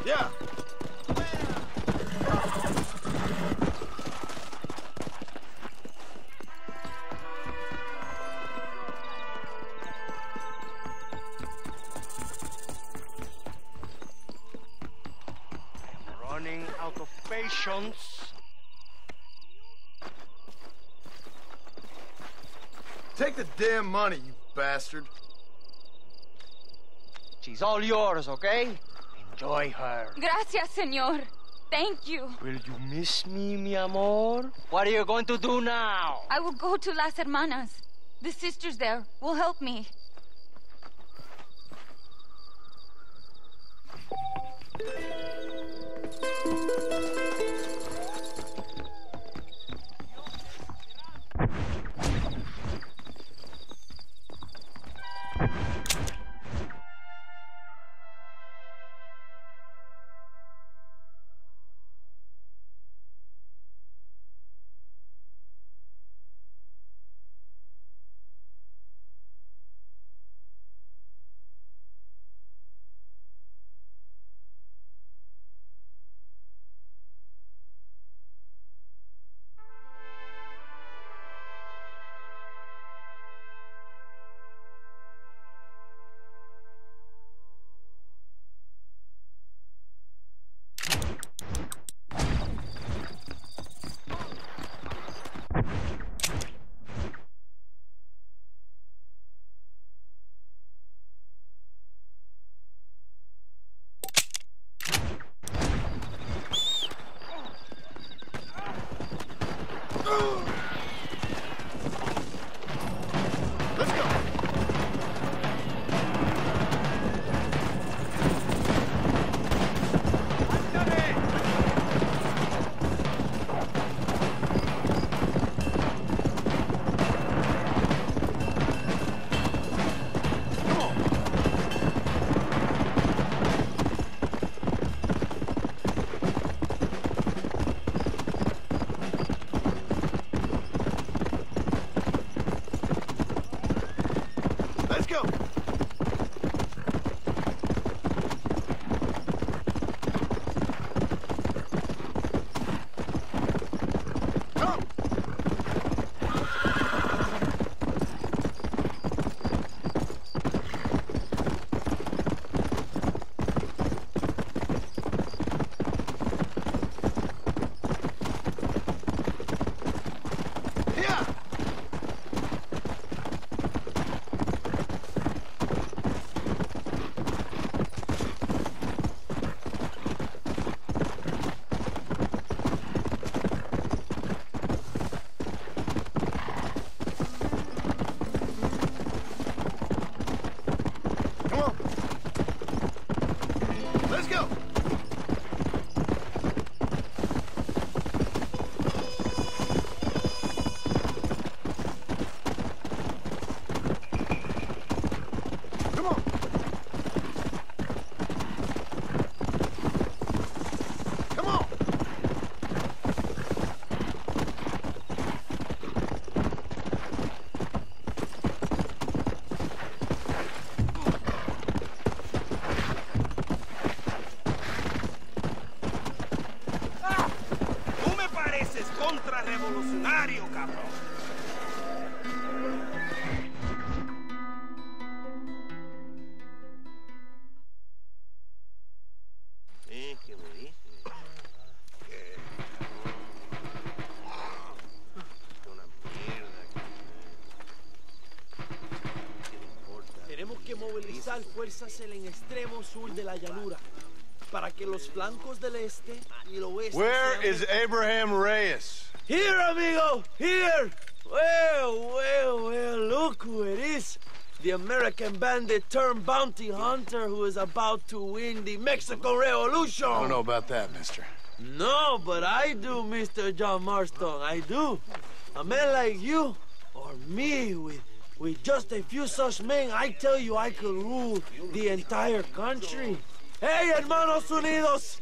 Yeah. Running out of patience. Take the damn money, you bastard. She's all yours, okay? Enjoy her. Gracias, señor. Thank you. Will you miss me, mi amor? What are you going to do now? I will go to Las Hermanas. The sisters there will help me. revolucionario, cabrón. ¿Qué me dice? Una mierda. Tenemos que movilizar fuerzas en el extremo sur de la llanura para que los flancos del este y el oeste. Where is Abraham Reyes? Here, amigo, here. Well, look who it is. The American bandit turned bounty hunter who is about to win the Mexican Revolution. I don't know about that, mister. No, but I do, Mr. John Marstone, I do. A man like you, or me, with just a few such men, I tell you I could rule the entire country. Hey, hermanos unidos,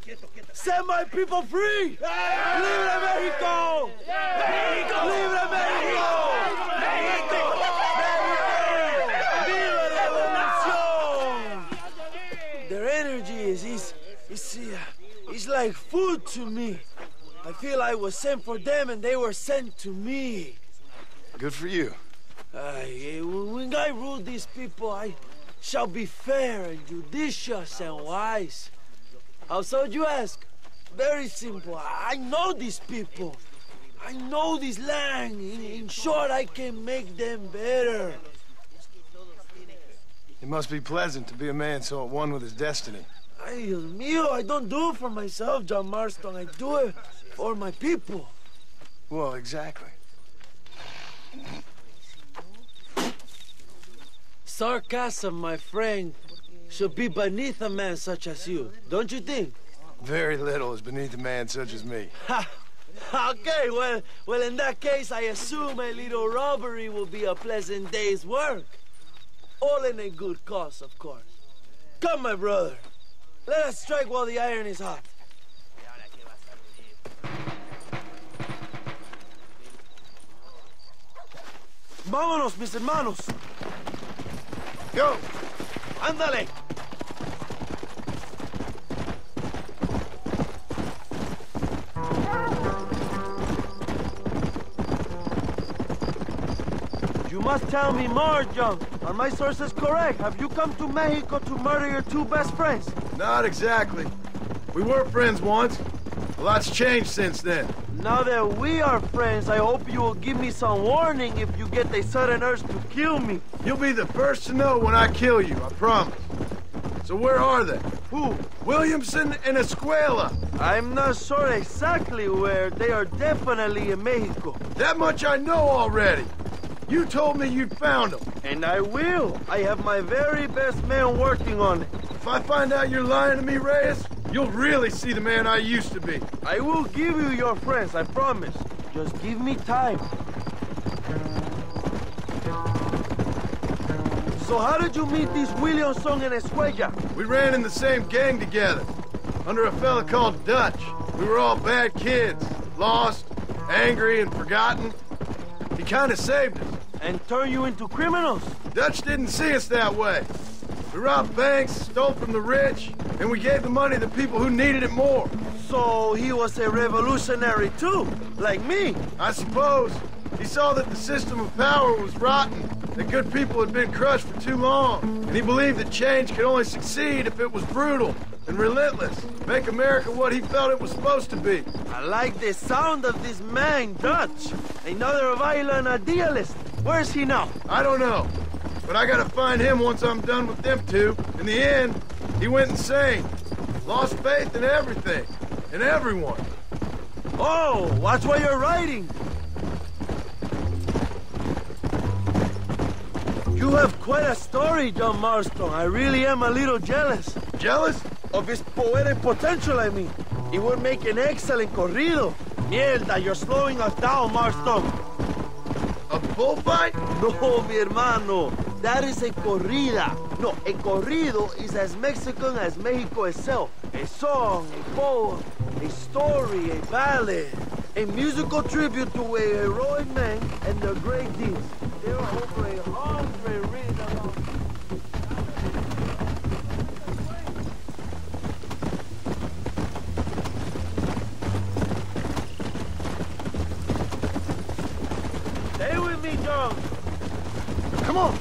set my people free! Hey! ¡Libre México! ¡México! ¡Libre México! ¡México! ¡Viva la revolución! Their energy is like food to me. I feel I was sent for them and they were sent to me. Good for you. When I rule these people, I shall be fair and judicious and wise. How so, you ask? Very simple. I know these people. I know this land. In short, I can make them better. It must be pleasant to be a man so at one with his destiny. Ay, Dios mío, I don't do it for myself, John Marston. I do it for my people. Well, exactly. Sarcasm, my friend, should be beneath a man such as you, don't you think? Very little is beneath a man such as me. Ha! Okay, well, in that case, I assume a little robbery will be a pleasant day's work. All in a good cause, of course. Come, my brother. Let us strike while the iron is hot. Vámonos, mis hermanos. Go! Ándale. You must tell me more, John. Are my sources correct? Have you come to Mexico to murder your two best friends? Not exactly. We were friends once. A lot's changed since then. Now that we are friends, I hope you will give me some warning if you get a sudden urge to kill me. You'll be the first to know when I kill you, I promise. So where are they? Who? Williamson and Escuela. I'm not sure exactly where. They are definitely in Mexico. That much I know already. You told me you'd found them. And I will. I have my very best men working on it. If I find out you're lying to me, Reyes, you'll really see the man I used to be. I will give you your friends, I promise. Just give me time. So how did you meet these Williamson and Escuella? We ran in the same gang together, under a fella called Dutch. We were all bad kids, lost, angry, and forgotten. He kind of saved us. And turned you into criminals? Dutch didn't see us that way. We robbed banks, stole from the rich, and we gave the money to people who needed it more. So he was a revolutionary too, like me? I suppose. He saw that the system of power was rotten, that good people had been crushed for too long, and he believed that change could only succeed if it was brutal and relentless, make America what he felt it was supposed to be. I like the sound of this man, Dutch. Another violent idealist. Where is he now? I don't know, but I gotta find him once I'm done with them two. In the end, he went insane. Lost faith in everything, and everyone. Oh, watch what you're writing. You have quite a story, John Marstone. I really am a little jealous. Jealous? Of his poetic potential, I mean. It would make an excellent corrido. Mierda, you're slowing us down, Marstone. A bullfight? No, mi hermano. That is a corrida. No, a corrido is as Mexican as Mexico itself. A song, a poem, a story, a ballad. A musical tribute to a heroic man and their great deeds. There are over 100 written about. me, John. Come on.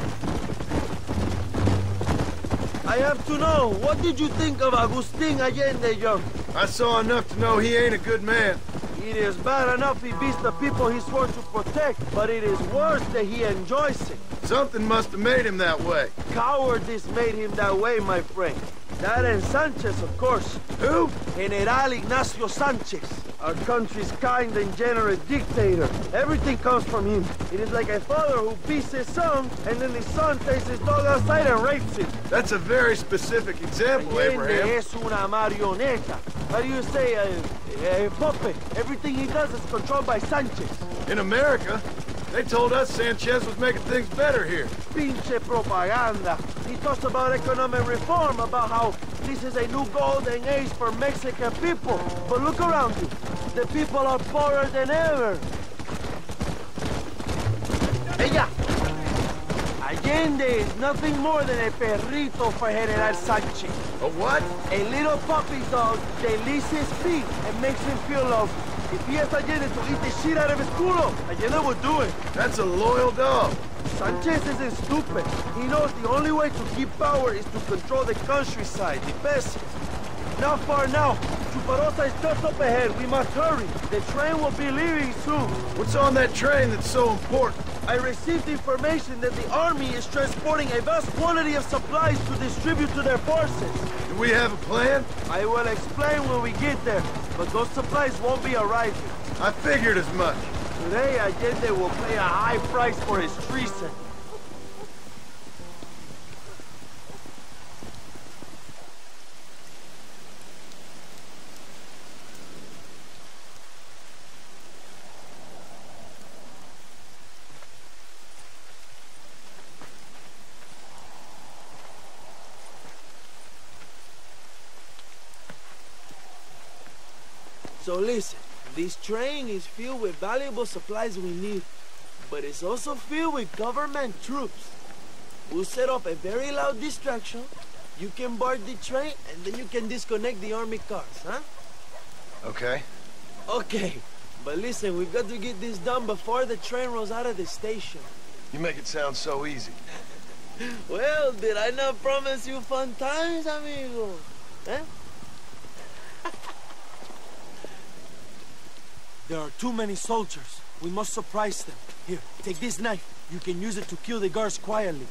I have to know, what did you think of Agustin Allende, John? I saw enough to know he ain't a good man. It is bad enough he beats the people he swore to protect, but it is worse that he enjoys it. Something must have made him that way. Cowardice made him that way, my friend. That and Sanchez, of course. Who? General Ignacio Sanchez, our country's kind and generous dictator. Everything comes from him. It is like a father who beats his son, and then his son takes his dog outside and rapes it. That's a very specific example, Allende Abraham. es una marioneta. How do you say, a puppet? Everything he does is controlled by Sanchez. In America, they told us Sanchez was making things better here. Pinche propaganda. He talks about economic reform, about how this is a new golden age for Mexican people. But look around you. The people are poorer than ever. Ella! Allende is nothing more than a perrito for General Sanchez. A what? A little puppy dog that licks his feet and makes him feel loved. If he has Allende to eat the shit out of his culo, Allende would do it. That's a loyal dog. Sanchez isn't stupid. He knows the only way to keep power is to control the countryside, the peasants. Not far now. Chuparosa is just up ahead. We must hurry. The train will be leaving soon. What's on that train that's so important? I received information that the army is transporting a vast quantity of supplies to distribute to their forces. Do we have a plan? I will explain when we get there, but those supplies won't be arriving. I figured as much. Today, Allende will pay a high price for his treason. So listen, this train is filled with valuable supplies we need, but it's also filled with government troops. We'll set up a very loud distraction. You can board the train, and then you can disconnect the army cars, huh? Okay. Okay, but listen, we've got to get this done before the train rolls out of the station. You make it sound so easy. Well, did I not promise you fun times, amigo? Eh? There are too many soldiers. We must surprise them. Here, take this knife. You can use it to kill the guards quietly.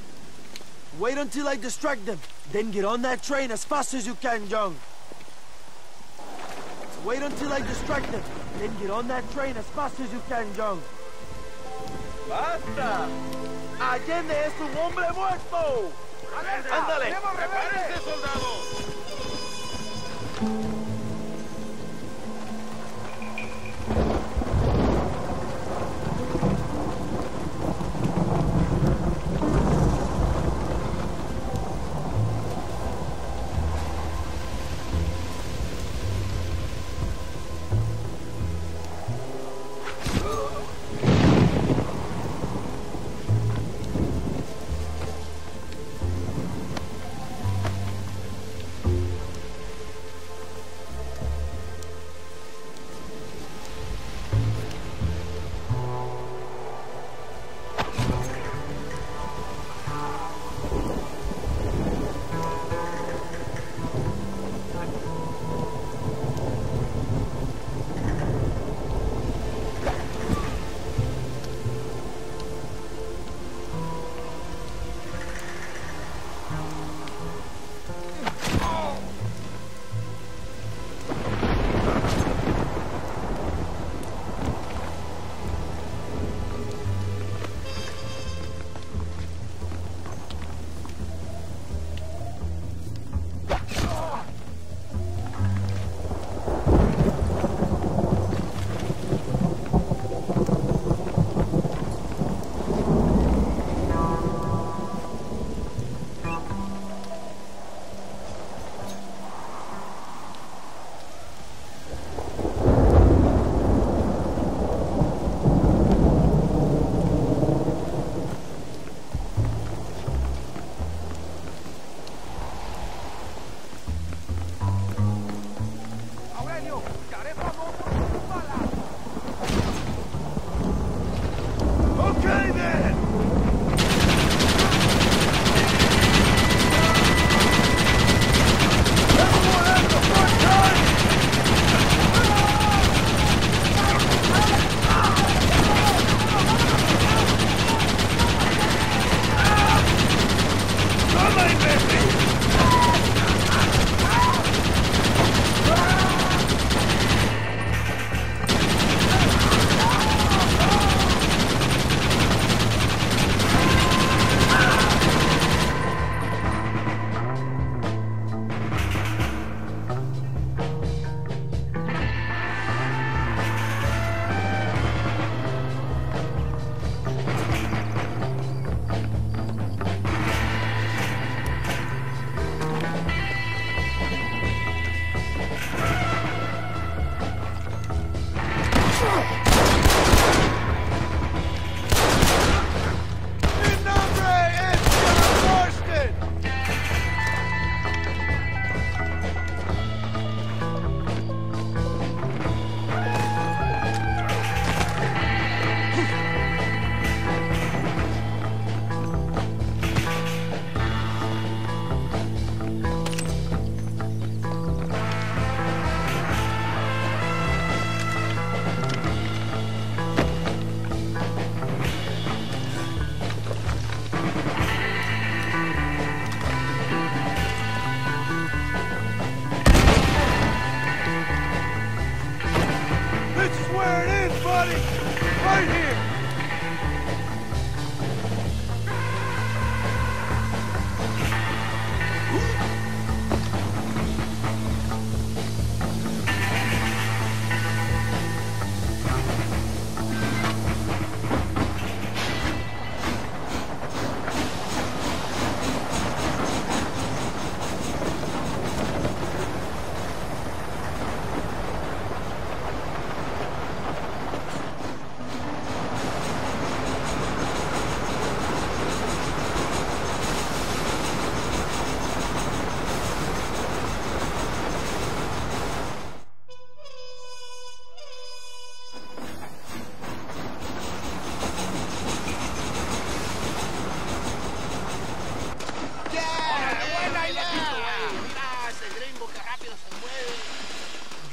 Wait until I distract them. Then get on that train as fast as you can, John. Wait until I distract them. Then get on that train as fast as you can, John. ¡Basta! ¡Allende es un hombre muerto! ¡Ándale! ¡Prepárese, soldado!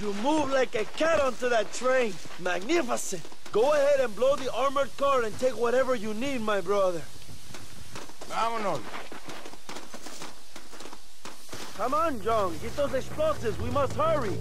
You move like a cat onto that train. Magnificent. Go ahead and blow the armored car and take whatever you need, my brother. Vámonos. Come on, John. Get those explosives. We must hurry.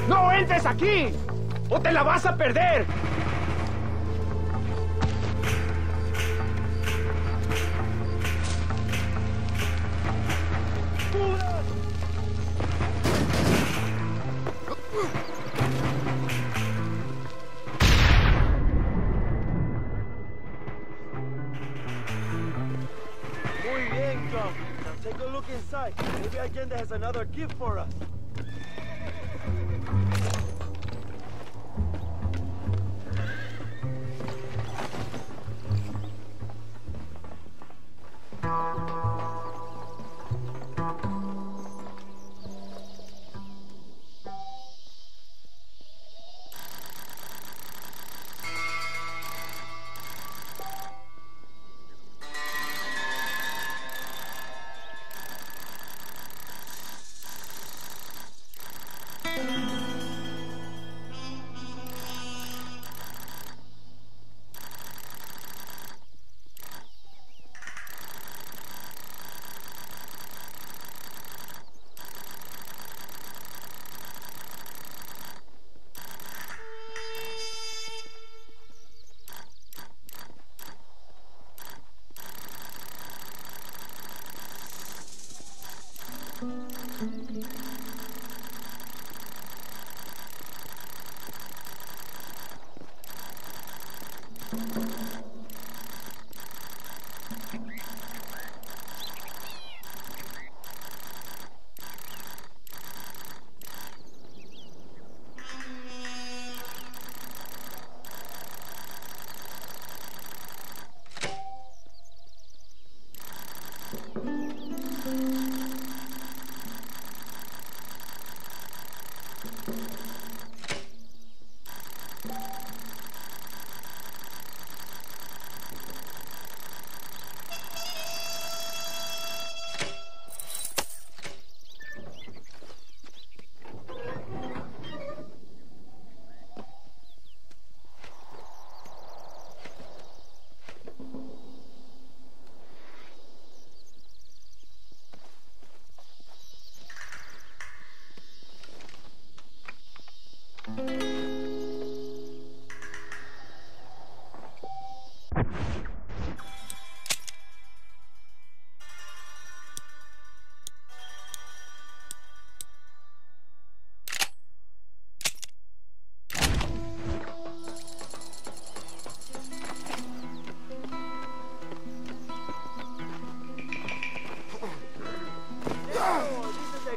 ¡No entres aquí! ¡O te la vas a perder! Muy bien, John. Now take a look inside. Maybe Agenda has another gift for us.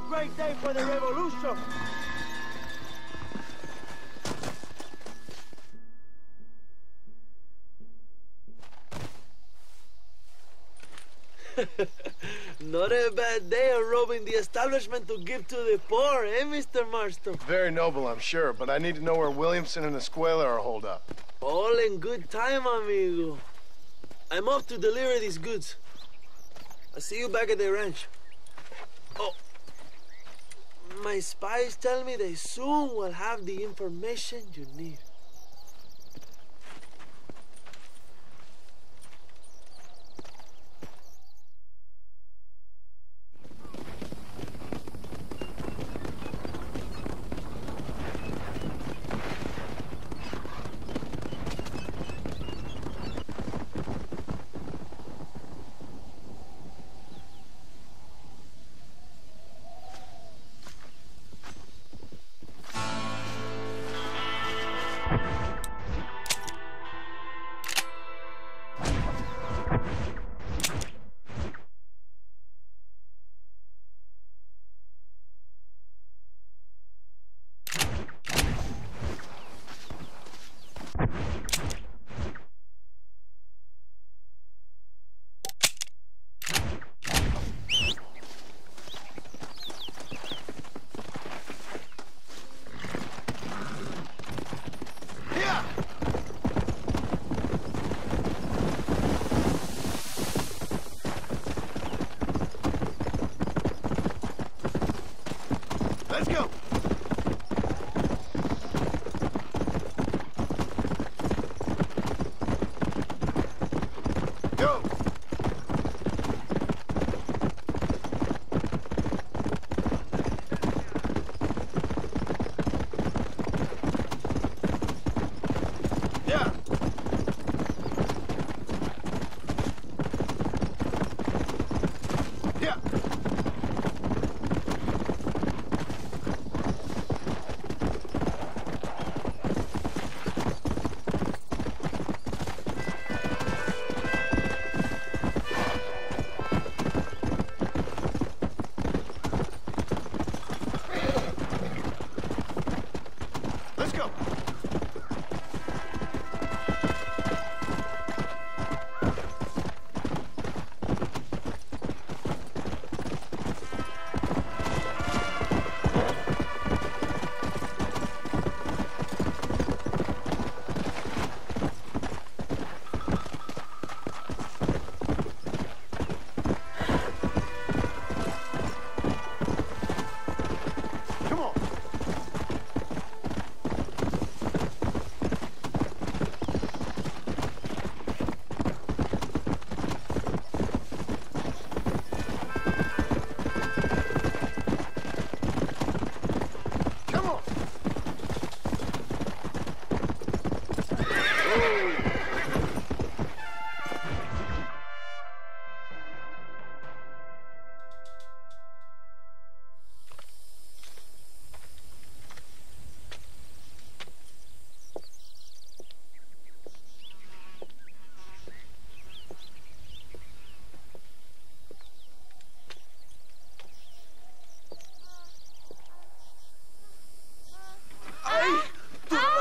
Great day for the revolution. Not a bad day of robbing the establishment to give to the poor, eh, Mr. Marston? Very noble, I'm sure, but I need to know where Williamson and Escuela are holed up. All in good time, amigo. I'm off to deliver these goods. I'll see you back at the ranch. Oh. My spies tell me they soon will have the information you need.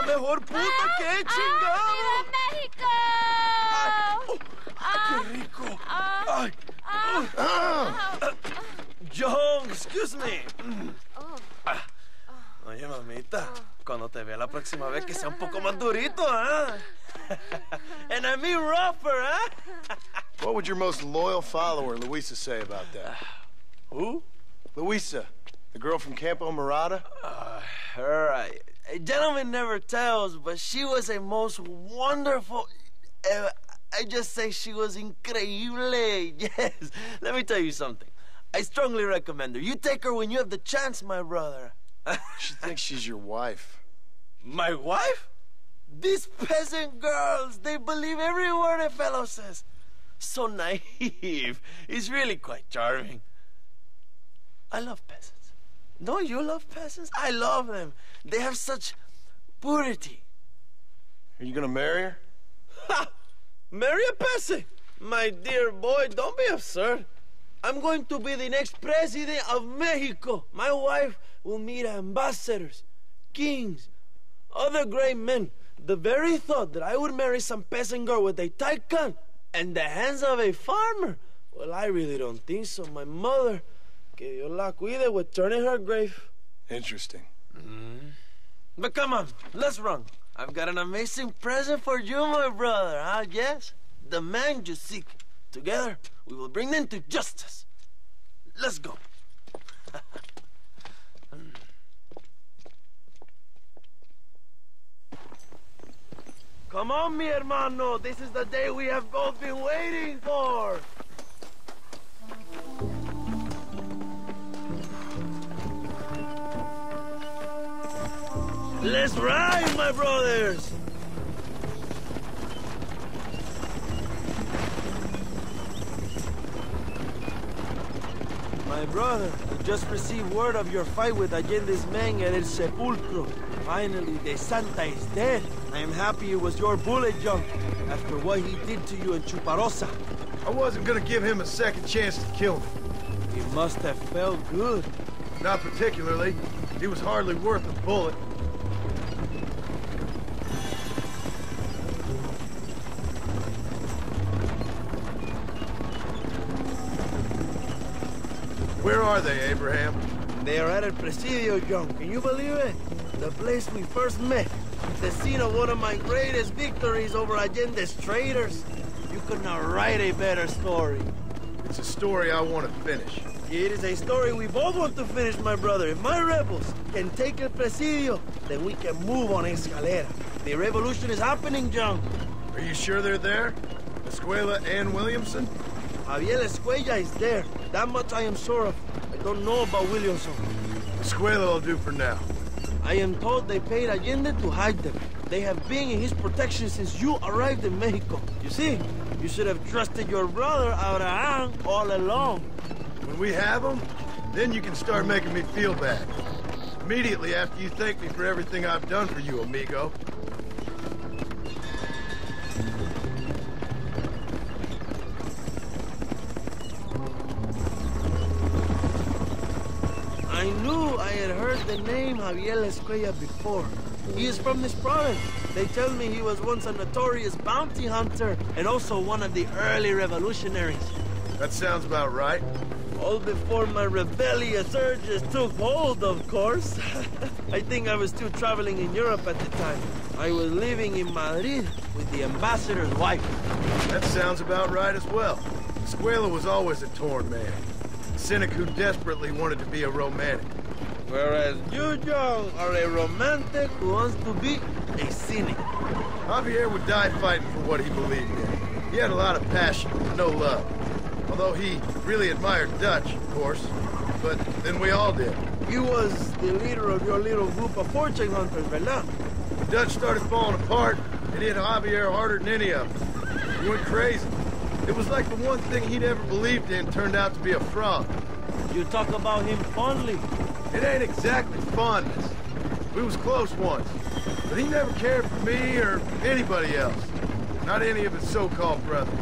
Mejor puta que he chingado. ¡México! ¡Qué rico! Ay. John, excuse me. Oye, mamita, cuando te vea la próxima vez que sea un poco más durito, ¿ah? And I mean rougher, ¿ah? What would your most loyal follower, Luisa, say about that? Who? Luisa, the girl from Campo Murata? Her, a gentleman never tells, but she was a most wonderful... I just say she was increíble. Yes. Let me tell you something. I strongly recommend her. You take her when you have the chance, my brother. She thinks she's your wife. My wife? These peasant girls, they believe every word a fellow says. So naive. It's really quite charming. I love peasants. Don't you love peasants? I love them. They have such purity. Are you gonna marry her? Ha! Marry a peasant? My dear boy, don't be absurd. I'm going to be the next president of Mexico. My wife will meet ambassadors, kings, other great men. The very thought that I would marry some peasant girl with a tight gun and the hands of a farmer, well, I really don't think so. My mother, que Dios la cuide, would turn in her grave. Interesting. But come on, let's run. I've got an amazing present for you, my brother, huh? Yes? The man you seek. Together, we will bring them to justice. Let's go. Come on, mi hermano. This is the day we have both been waiting for. Let's ride, my brothers! My brother, I just received word of your fight with Allende's men at El Sepulcro. Finally, the Santa is dead. I am happy it was your bullet, John, after what he did to you in Chuparosa. I wasn't gonna give him a second chance to kill me. It must have felt good. Not particularly. He was hardly worth a bullet. Where are they, Abraham? They are at El Presidio, John. Can you believe it? The place we first met. The scene of one of my greatest victories over Allende's traitors. You could not write a better story. It's a story I want to finish. It is a story we both want to finish, my brother. If my rebels can take El Presidio, then we can move on Escalera. The revolution is happening, John. Are you sure they're there? Escuela and Williamson? Javier Escuella is there. That much I am sure of. I don't know about Williamson. Escuela will do for now. I am told they paid Allende to hide them. They have been in his protection since you arrived in Mexico. You see, you should have trusted your brother, Abraham, all along. When we have them, then you can start making me feel bad. Immediately after you thank me for everything I've done for you, amigo. I knew I had heard the name Javier Escuella before. He is from this province. They tell me he was once a notorious bounty hunter and also one of the early revolutionaries. That sounds about right. All before my rebellious urges took hold, of course. I think I was still traveling in Europe at the time. I was living in Madrid with the ambassador's wife. That sounds about right as well. Escuela was always a torn man. A cynic who desperately wanted to be a romantic. Whereas you, John, are a romantic who wants to be a cynic. Javier would die fighting for what he believed in. He had a lot of passion, but no love. Although he really admired Dutch, of course. But then we all did. He was the leader of your little group of fortune hunters, ¿verdad? The Dutch started falling apart. It hit Javier harder than any of them. He went crazy. It was like the one thing he'd ever believed in turned out to be a fraud. You talk about him fondly. It ain't exactly fondness. We was close once, but he never cared for me or anybody else. Not any of his so-called brothers.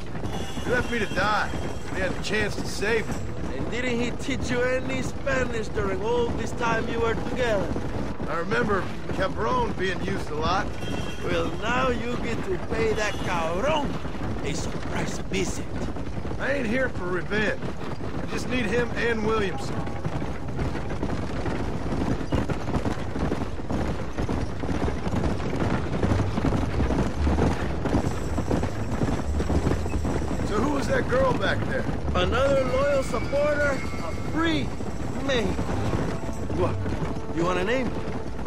He left me to die. He had the chance to save me. And didn't he teach you any Spanish during all this time you were together? I remember Cabron being used a lot. Well, now you get to pay that cabron a surprise visit. I ain't here for revenge. I just need him and Williamson. So who was that girl back there? Another loyal supporter of free Mexico. What? You want a name?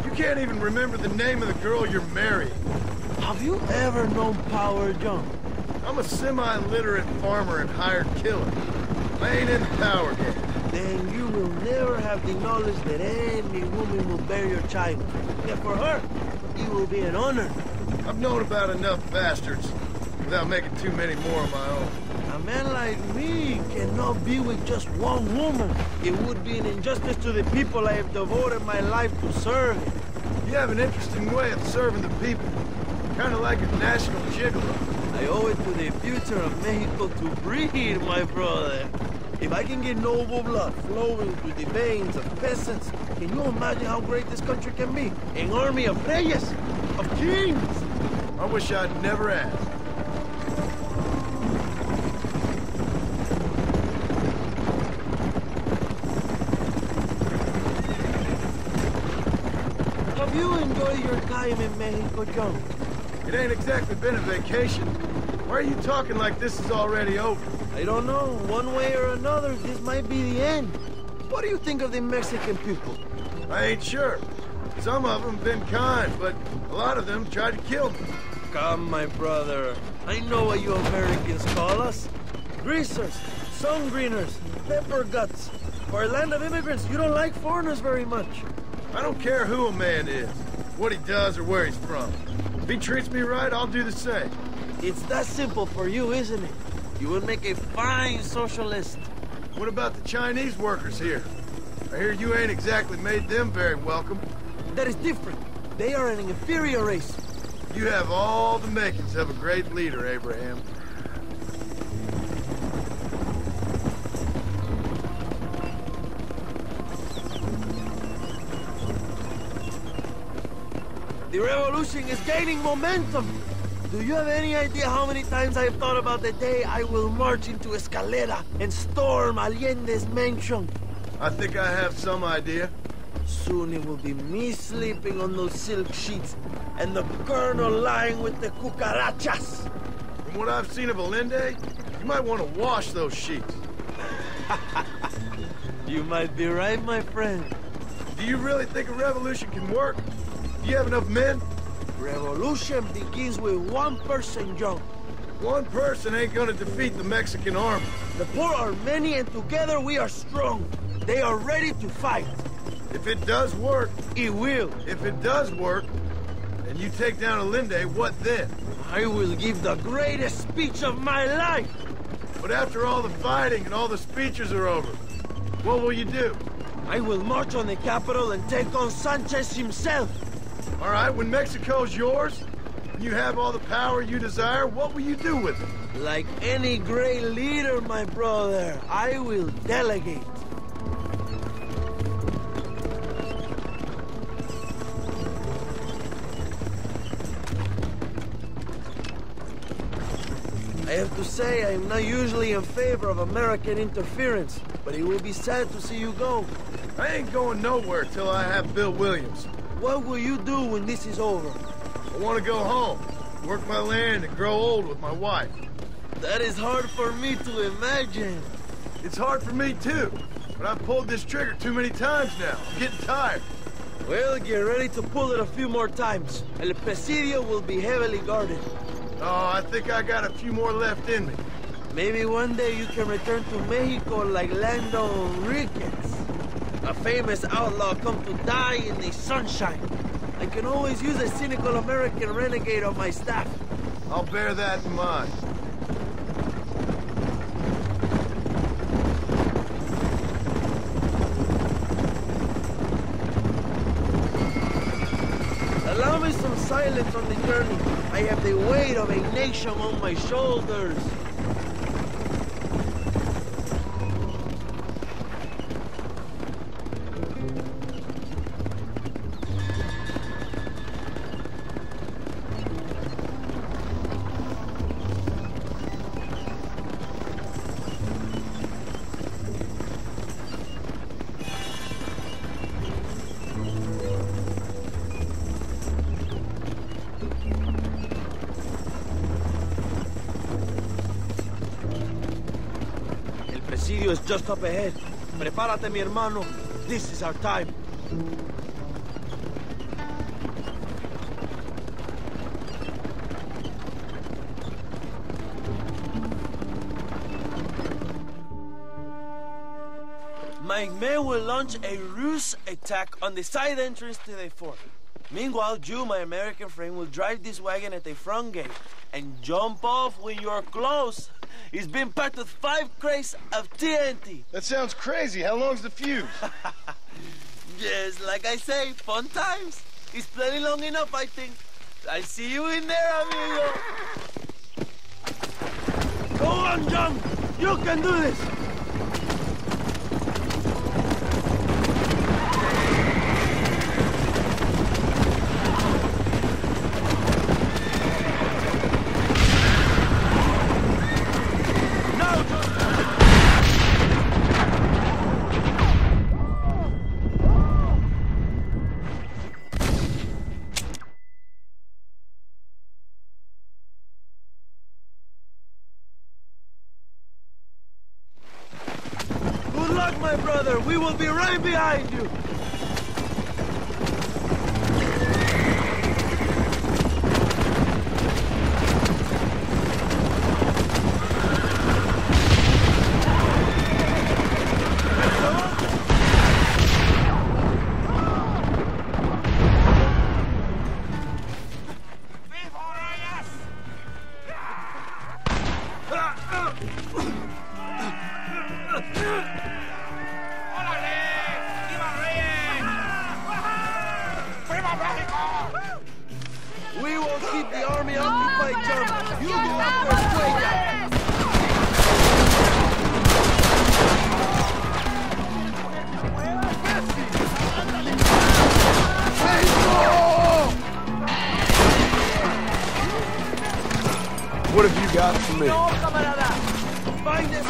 You can't even remember the name of the girl you're marrying. Have you ever known power, John? I'm a semi-literate farmer and hired killer. I ain't in the power game. Then you will never have the knowledge that any woman will bear your child. Yet for her, it will be an honor. I've known about enough bastards without making too many more of my own. A man like me cannot be with just one woman. It would be an injustice to the people I have devoted my life to serve. You have an interesting way of serving the people. Kind of like a national gigolo. I owe it to the future of Mexico to breed, my brother. If I can get noble blood flowing through the veins of peasants, can you imagine how great this country can be? An army of reyes, of kings. I wish I'd never asked. Have you enjoyed your time in Mexico, John? It ain't exactly been a vacation. Why are you talking like this is already over? I don't know. One way or another, this might be the end. What do you think of the Mexican people? I ain't sure. Some of them been kind, but a lot of them tried to kill me. Come, my brother. I know what you Americans call us. Greasers, sun greeners, pepper guts. For a land of immigrants, you don't like foreigners very much. I don't care who a man is, what he does or where he's from. If he treats me right, I'll do the same. It's that simple for you, isn't it? You would make a fine socialist. What about the Chinese workers here? I hear you ain't exactly made them very welcome. That is different. They are an inferior race. You have all the makings of a great leader, Abraham. The revolution is gaining momentum. Do you have any idea how many times I've thought about the day I will march into Escalera and storm Allende's mansion? I think I have some idea. Soon it will be me sleeping on those silk sheets and the colonel lying with the cucarachas. From what I've seen of Allende, you might want to wash those sheets. You might be right, my friend. Do you really think a revolution can work? Do you have enough men? Revolution begins with one person, John. One person ain't gonna defeat the Mexican army. The poor are many and together we are strong. They are ready to fight. If it does work, It will. if it does work, and you take down Allende, what then? I will give the greatest speech of my life. But after all the fighting and all the speeches are over, what will you do? I will march on the capital and take on Sanchez himself. All right, when Mexico's yours, when you have all the power you desire, what will you do with it? Like any great leader, my brother, I will delegate. I have to say, I am not usually in favor of American interference, but it will be sad to see you go. I ain't going nowhere till I have Bill Williamson. What will you do when this is over? I want to go home, work my land, and grow old with my wife. That is hard for me to imagine. It's hard for me, too, but I've pulled this trigger too many times now. I'm getting tired. Well, get ready to pull it a few more times. El Presidio will be heavily guarded. Oh, I think I got a few more left in me. Maybe one day you can return to Mexico like Lando Enriquez. A famous outlaw come to die in the sunshine. I can always use a cynical American renegade on my staff. I'll bear that in mind. Allow me some silence on the journey. I have the weight of a nation on my shoulders. Is just up ahead. Prepárate, mi hermano. This is our time. My men will launch a ruse attack on the side entrance to the fort. Meanwhile, you, my American friend, will drive this wagon at the front gate and jump off when you're close. He's been packed with 5 crates of TNT. That sounds crazy. How long's the fuse? Yes, like I say, fun times. It's plenty long enough, I think. I see you in there, amigo. Go on, John. You can do this. My brother, we will be right behind you. We will keep the army occupied, John. You go after Escuella. What have you got for me? No, camarada. Find this.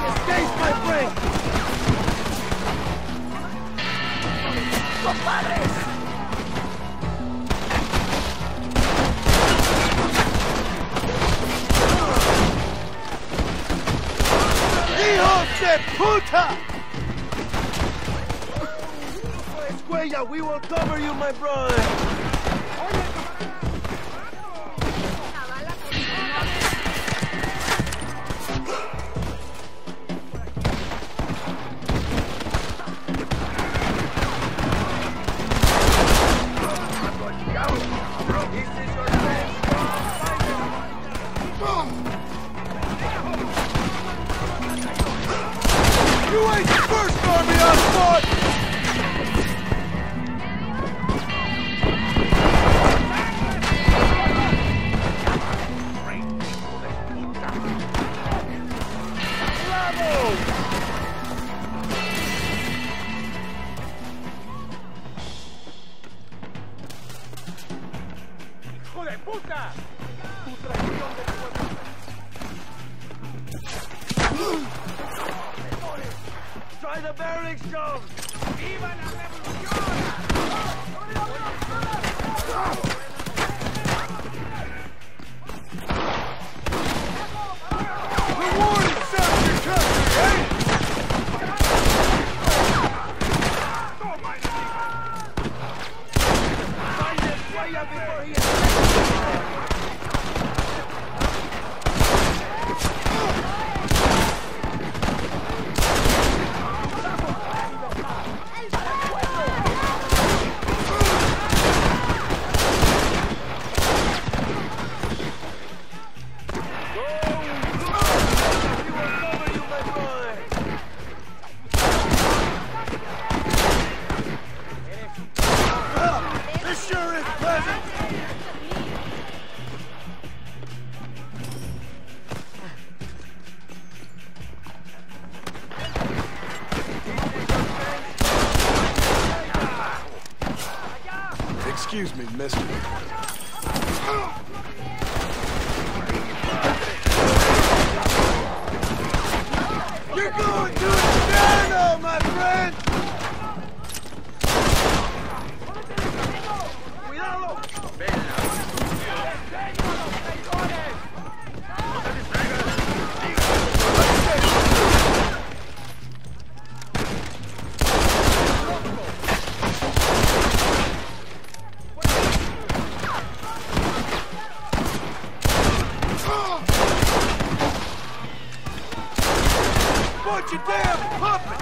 Escape, my friend. Compadres. ¡Hijos de puta! Escuella, we will cover you, my brother. You ain't the first army I've fought! ¡Hijo de puta! Try the barracks, John! ¡Viva la revolución! The warning sounds your country, eh? Find Escuella before he Excuse me, mister. You're going to inferno, my friend! You damn puppet!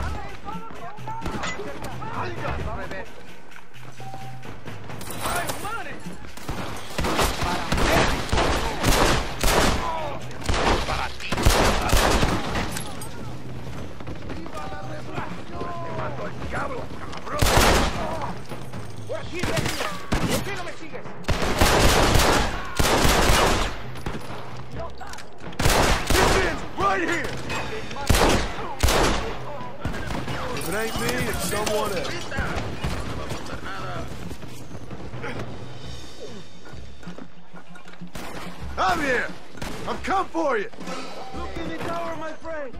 Right here! If it ain't me, it's someone else. I'm here! I've come for you! Look in the tower, my friend!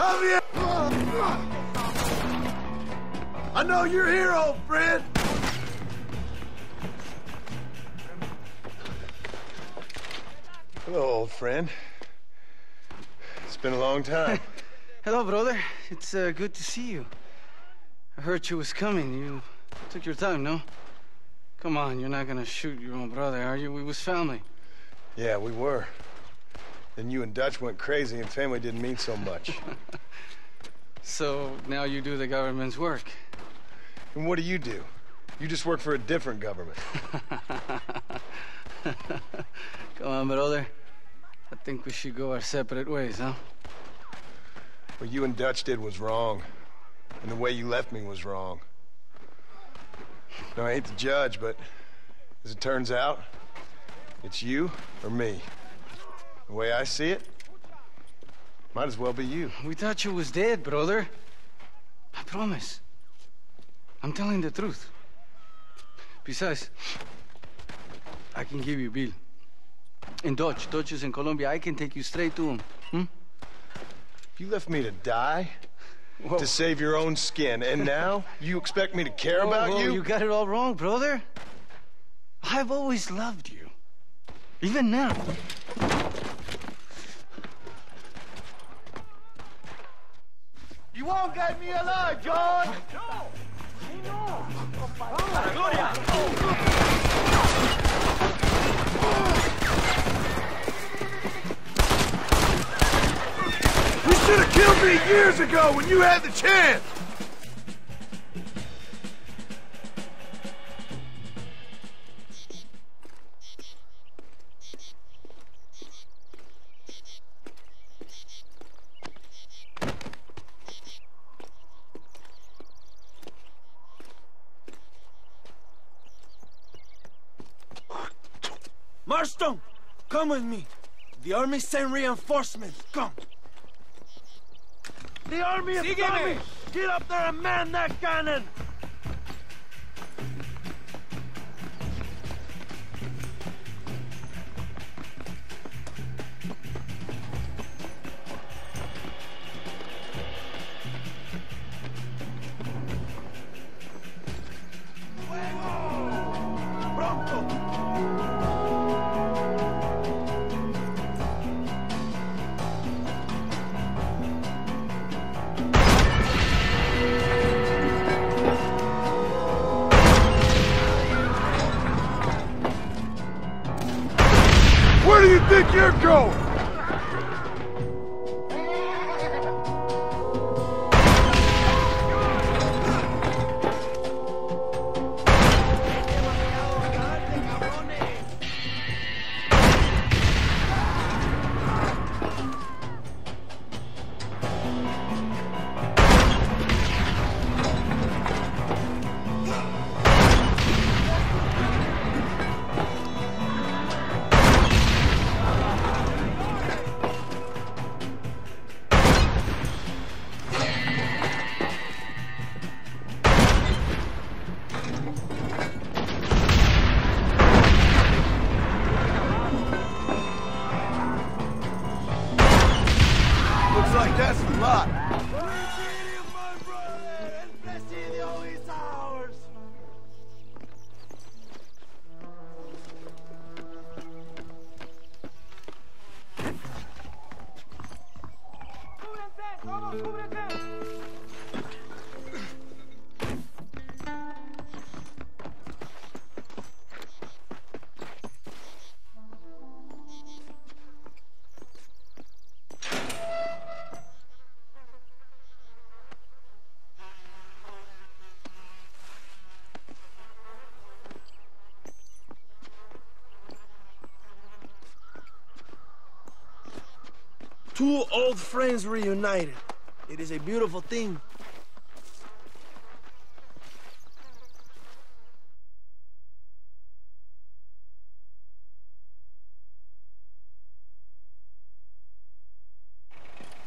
I'm here! I know you're here, old friend! Hello, old friend. It's been a long time. Hello, brother. It's good to see you. I heard you was coming. You took your time, no? Come on, you're not gonna shoot your own brother, are you? We was family. Yeah, we were. Then you and Dutch went crazy and family didn't mean so much. So now you do the government's work. And what do? You just work for a different government. Come on, brother. I think we should go our separate ways, huh? What you and Dutch did was wrong. And the way you left me was wrong. Now, I ain't the judge, but as it turns out, it's you or me. The way I see it, might as well be you. We thought you was dead, brother. I promise. I'm telling the truth. Besides, I can give you Bill. In Dutch. Dutch is in Colombia. I can take you straight to him. Hmm? You left me to die? Whoa. To save your own skin, and now you expect me to care about you? You got it all wrong, brother. I've always loved you. Even now. You won't get me alive, John! You should have killed me years ago when you had the chance! Marston, come with me. The army sent reinforcements. Come. The army is coming! Get up there and man that cannon! Where do you think you're going? Seems like that's a lot. Two old friends reunited. It is a beautiful thing.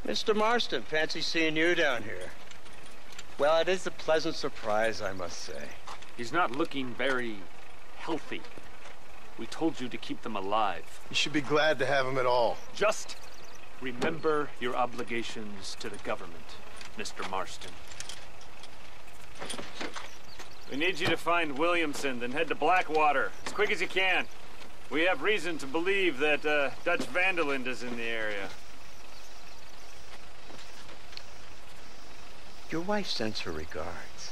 Mr. Marston, fancy seeing you down here. Well, it is a pleasant surprise, I must say. He's not looking very healthy. We told you to keep them alive. You should be glad to have him at all. Just remember your obligations to the government, Mr. Marston. We need you to find Williamson, then head to Blackwater as quick as you can. We have reason to believe that Dutch Vanderland is in the area. Your wife sends her regards.